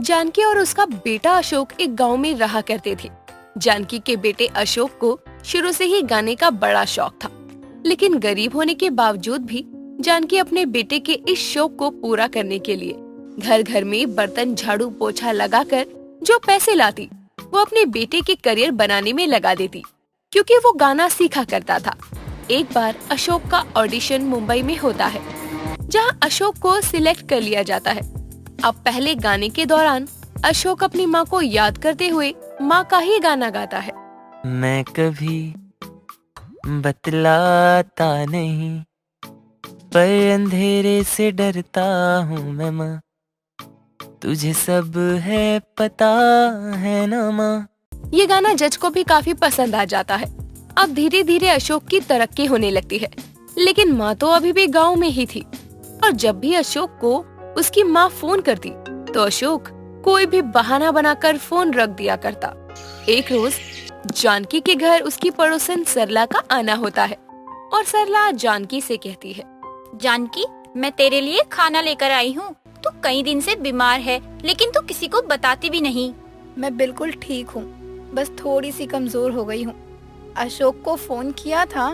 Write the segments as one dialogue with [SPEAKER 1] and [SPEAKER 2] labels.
[SPEAKER 1] जानकी और उसका बेटा अशोक एक गांव में रहा करते थे। जानकी के बेटे अशोक को शुरू से ही गाने का बड़ा शौक था, लेकिन गरीब होने के बावजूद भी जानकी अपने बेटे के इस शौक को पूरा करने के लिए घर घर में बर्तन झाड़ू पोछा लगाकर जो पैसे लाती वो अपने बेटे के करियर बनाने में लगा देती, क्योंकि वो गाना सीखा करता था। एक बार अशोक का ऑडिशन मुंबई में होता है, जहां अशोक को सिलेक्ट कर लिया जाता है। अब पहले गाने के दौरान अशोक अपनी माँ को याद करते हुए माँ का ही गाना गाता है।
[SPEAKER 2] मैं कभी बतलाता नहीं, पर अंधेरे से डरता हूँ मैं माँ, तुझे सब है पता है ना माँ।
[SPEAKER 1] ये गाना जज को भी काफी पसंद आ जाता है। अब धीरे धीरे अशोक की तरक्की होने लगती है, लेकिन माँ तो अभी भी गांव में ही थी। और जब भी अशोक को उसकी माँ फोन करती तो अशोक कोई भी बहाना बनाकर फोन रख दिया करता। एक रोज जानकी के घर उसकी पड़ोसन सरला का आना होता है और सरला जानकी से कहती है,
[SPEAKER 3] जानकी, मैं तेरे लिए खाना लेकर आई हूँ। तू कई दिन से बीमार है, लेकिन तू किसी को बताती भी नहीं।
[SPEAKER 4] मैं बिल्कुल ठीक हूँ, बस थोड़ी सी कमजोर हो गई हूँ। अशोक को फोन किया था,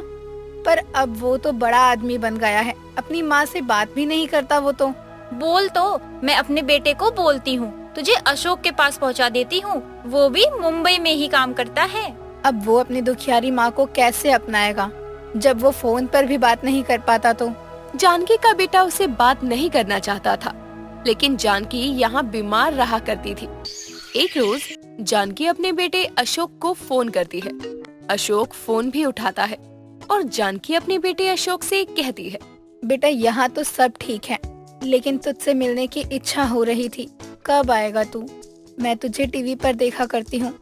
[SPEAKER 4] पर अब वो तो बड़ा आदमी बन गया है, अपनी माँ से बात भी नहीं करता वो तो।
[SPEAKER 3] बोल तो, मैं अपने बेटे को बोलती हूँ, तुझे अशोक के पास पहुँचा देती हूँ। वो भी मुंबई में ही काम करता है।
[SPEAKER 4] अब वो अपनी दुखियारी माँ को कैसे अपनाएगा, जब वो फोन पर भी बात नहीं कर पाता तो।
[SPEAKER 1] जानकी का बेटा उसे बात नहीं करना चाहता था, लेकिन जानकी यहाँ बीमार रहा करती थी। एक रोज जानकी अपने बेटे अशोक को फोन करती है। अशोक फोन भी उठाता है और जानकी अपने बेटे अशोक से कहती है,
[SPEAKER 4] बेटा यहाँ तो सब ठीक है, लेकिन तुझसे मिलने की इच्छा हो रही थी, कब आएगा तू? मैं तुझे टीवी पर देखा करती हूँ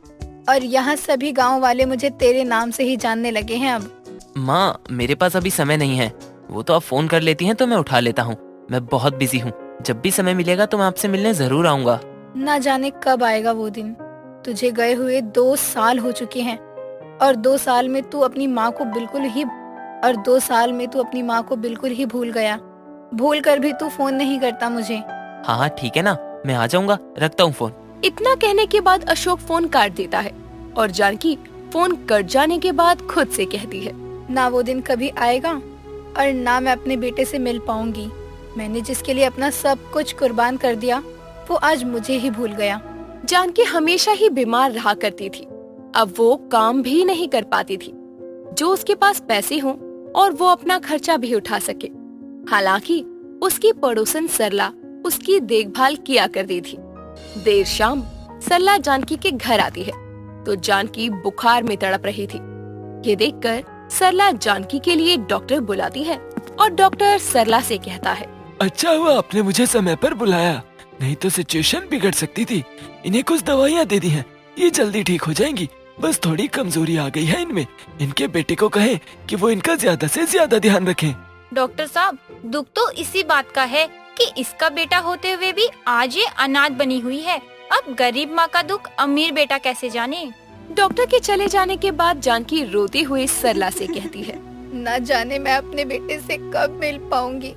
[SPEAKER 4] और यहाँ सभी गांव वाले मुझे तेरे नाम से ही जानने लगे हैं अब।
[SPEAKER 2] माँ, मेरे पास अभी समय नहीं है। वो तो आप फोन कर लेती हैं तो मैं उठा लेता हूँ। मैं बहुत बिजी हूँ, जब भी समय मिलेगा तो मैं आपसे मिलने जरूर आऊंगा।
[SPEAKER 4] ना जाने कब आएगा वो दिन। तुझे गए हुए 2 साल हो चुके हैं और 2 साल में तू अपनी माँ को बिल्कुल ही भूल गया। भूल कर भी तू फोन नहीं करता मुझे।
[SPEAKER 2] हाँ ठीक है ना, मैं आ जाऊंगा, रखता हूँ फोन।
[SPEAKER 1] इतना कहने के बाद अशोक फोन काट देता है और जानकी फोन कट जाने के बाद खुद से कहती है,
[SPEAKER 4] ना वो दिन कभी आएगा और ना मैं अपने बेटे से मिल पाऊंगी। मैंने जिसके लिए अपना सब कुछ कुर्बान कर दिया, वो आज मुझे ही भूल गया।
[SPEAKER 1] जानकी हमेशा ही बीमार रहा करती थी। अब वो काम भी नहीं कर पाती थी जो उसके पास पैसे हों और वो अपना खर्चा भी उठा सके। हालांकि उसकी पड़ोसन सरला उसकी देखभाल किया करती थी। देर शाम सरला जानकी के घर आती है तो जानकी बुखार में तड़प रही थी। ये देखकर सरला जानकी के लिए डॉक्टर बुलाती है और डॉक्टर सरला से कहता है,
[SPEAKER 5] अच्छा हुआ आपने मुझे समय पर बुलाया, नहीं तो सिचुएशन बिगड़ सकती थी। इन्हें कुछ दवाइयाँ दे दी हैं, ये जल्दी ठीक हो जाएंगी। बस थोड़ी कमजोरी आ गई है इनमें। इनके बेटे को कहें कि वो इनका ज्यादा से ज्यादा ध्यान रखें।
[SPEAKER 3] डॉक्टर साहब, दुख तो इसी बात का है कि इसका बेटा होते हुए भी आज ये अनाथ बनी हुई है। अब गरीब माँ का दुख अमीर बेटा कैसे जाने।
[SPEAKER 1] डॉक्टर के चले जाने के बाद जानकी रोती हुई सरला से कहती है,
[SPEAKER 4] न जाने मैं अपने बेटे से कब मिल पाऊंगी,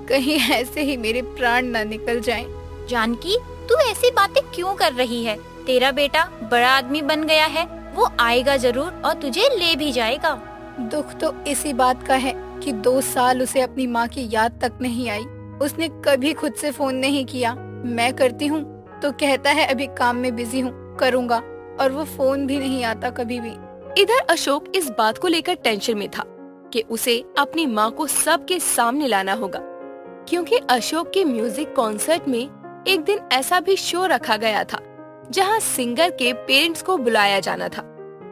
[SPEAKER 4] कहीं ऐसे ही मेरे प्राण न निकल जाएं।
[SPEAKER 3] जानकी, तू ऐसी बातें क्यों कर रही है? तेरा बेटा बड़ा आदमी बन गया है, वो आएगा जरूर और तुझे ले भी जाएगा।
[SPEAKER 4] दुख तो इसी बात का है कि 2 साल उसे अपनी माँ की याद तक नहीं आई। उसने कभी खुद से फोन नहीं किया। मैं करती हूँ तो कहता है अभी काम में बिजी हूँ, करूँगा, और वो फोन भी नहीं आता कभी भी।
[SPEAKER 1] इधर अशोक इस बात को लेकर टेंशन में था कि उसे अपनी माँ को सबके सामने लाना होगा, क्योंकि अशोक के म्यूजिक कॉन्सर्ट में एक दिन ऐसा भी शो रखा गया था जहाँ सिंगर के पेरेंट्स को बुलाया जाना था।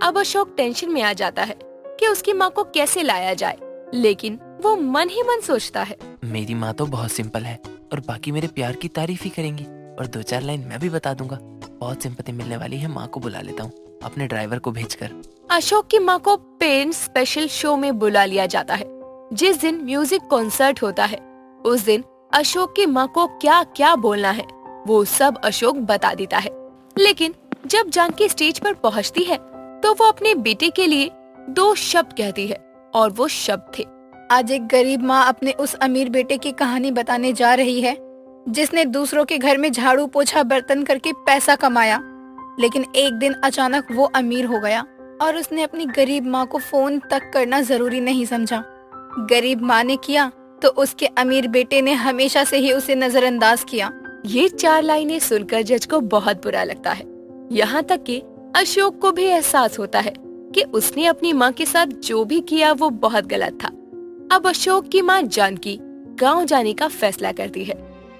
[SPEAKER 1] अब अशोक टेंशन में आ जाता है कि उसकी माँ को कैसे लाया जाए, लेकिन वो मन ही मन सोचता है,
[SPEAKER 2] मेरी माँ तो बहुत सिंपल है और बाकी मेरे प्यार की तारीफ ही करेंगी और 2-4 लाइन मैं भी बता दूंगा। बहुत सिंपैथी मिलने वाली है। माँ को बुला लेता हूँ अपने ड्राइवर को भेजकर।
[SPEAKER 1] अशोक की माँ को पेरेंट्स स्पेशल शो में बुला लिया जाता है। जिस दिन म्यूजिक कॉन्सर्ट होता है उस दिन अशोक की माँ को क्या क्या बोलना है वो सब अशोक बता देता है। लेकिन जब जानकी स्टेज पर पहुँचती है तो वो अपने बेटे के लिए 2 शब्द कहती है और वो शब्द थे,
[SPEAKER 4] आज एक गरीब माँ अपने उस अमीर बेटे की कहानी बताने जा रही है जिसने दूसरों के घर में झाड़ू पोछा बर्तन करके पैसा कमाया, लेकिन एक दिन अचानक वो अमीर हो गया और उसने अपनी गरीब माँ को फोन तक करना जरूरी नहीं समझा। गरीब माँ ने किया तो उसके अमीर बेटे ने हमेशा से ही उसे नजरअंदाज किया।
[SPEAKER 1] ये 4 लाइनें सुनकर जज को बहुत बुरा लगता है। यहाँ तक कि अशोक को भी एहसास होता है कि उसने अपनी माँ के साथ जो भी किया वो बहुत गलत था। अब अशोक की माँ जानकी गांव जाने का फैसला करती है,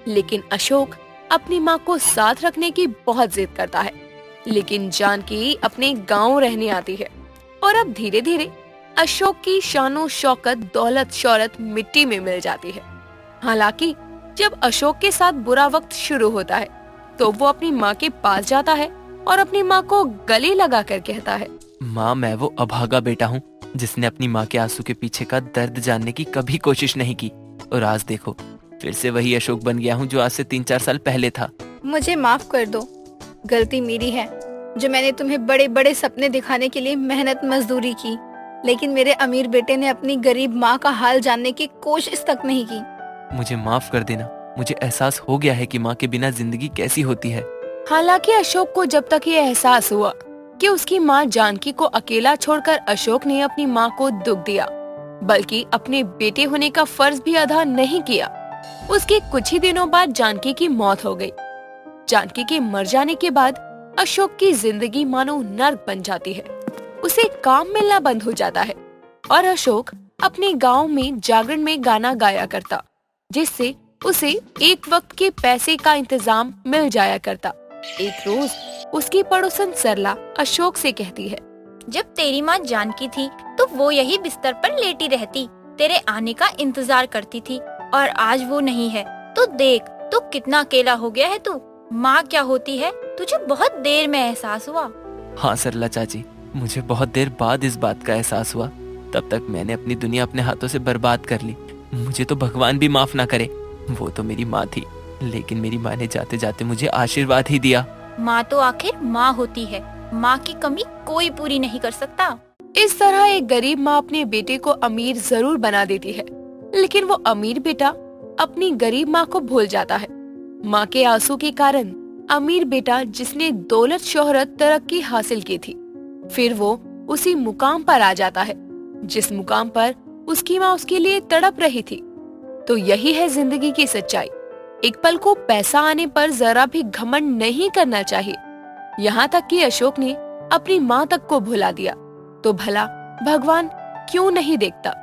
[SPEAKER 1] लेकिन अशोक अपनी माँ को साथ रखने की बहुत जिद करता है। लेकिन जानकी अपने गांव रहने आती है और अब धीरे धीरे अशोक की शानो शौकत दौलत शौहरत मिट्टी में मिल जाती है। हालांकि जब अशोक के साथ बुरा वक्त शुरू होता है तो वो अपनी माँ के पास जाता है और अपनी माँ को गले लगा कर कहता है,
[SPEAKER 2] माँ, मैं वो अभागा बेटा हूँ जिसने अपनी माँ के आंसू के पीछे का दर्द जानने की कभी कोशिश नहीं की, और आज देखो फिर से वही अशोक बन गया हूँ जो आज से 3-4 साल पहले था।
[SPEAKER 4] मुझे माफ कर दो, गलती मेरी है जो मैंने तुम्हें बड़े बड़े सपने दिखाने के लिए मेहनत मजदूरी की, लेकिन मेरे अमीर बेटे ने अपनी गरीब माँ का हाल जानने की कोशिश तक नहीं की।
[SPEAKER 2] मुझे माफ कर देना, मुझे एहसास हो गया है कि माँ के बिना जिंदगी कैसी होती है।
[SPEAKER 1] हालांकि अशोक को जब तक ये एहसास हुआ कि उसकी माँ जानकी को अकेला छोड़कर अशोक ने अपनी माँ को दुख दिया, बल्कि अपने बेटे होने का फर्ज भी अदा नहीं किया, उसके कुछ ही दिनों बाद जानकी की मौत हो गई। जानकी के मर जाने के बाद अशोक की जिंदगी मानो नर्क बन जाती है। उसे काम मिलना बंद हो जाता है और अशोक अपने गांव में जागरण में गाना गाया करता, जिससे उसे एक वक्त के पैसे का इंतजाम मिल जाया करता। एक रोज उसकी पड़ोसन सरला अशोक से कहती है,
[SPEAKER 3] जब तेरी माँ जानकी थी तो वो यही बिस्तर पर लेटी रहती, तेरे आने का इंतजार करती थी, और आज वो नहीं है तो देख तो कितना अकेला हो गया है तू। माँ क्या होती है तुझे बहुत देर में एहसास हुआ।
[SPEAKER 2] हाँ सरला चाची, मुझे बहुत देर बाद इस बात का एहसास हुआ। तब तक मैंने अपनी दुनिया अपने हाथों से बर्बाद कर ली। मुझे तो भगवान भी माफ ना करे। वो तो मेरी माँ थी, लेकिन मेरी माँ ने जाते जाते मुझे आशीर्वाद ही दिया।
[SPEAKER 3] माँ तो आखिर माँ होती है, माँ की कमी कोई पूरी नहीं कर सकता।
[SPEAKER 1] इस तरह एक गरीब माँ अपने बेटे को अमीर जरूर बना देती है, लेकिन वो अमीर बेटा अपनी गरीब माँ को भूल जाता है। माँ के आंसू के कारण अमीर बेटा जिसने दौलत शोहरत तरक्की हासिल की थी, फिर वो उसी मुकाम पर आ जाता है जिस मुकाम पर उसकी माँ उसके लिए तड़प रही थी। तो यही है जिंदगी की सच्चाई। एक पल को पैसा आने पर जरा भी घमंड नहीं करना चाहिए। यहाँ तक कि अशोक ने अपनी माँ तक को भुला दिया, तो भला भगवान क्यों नहीं देखता।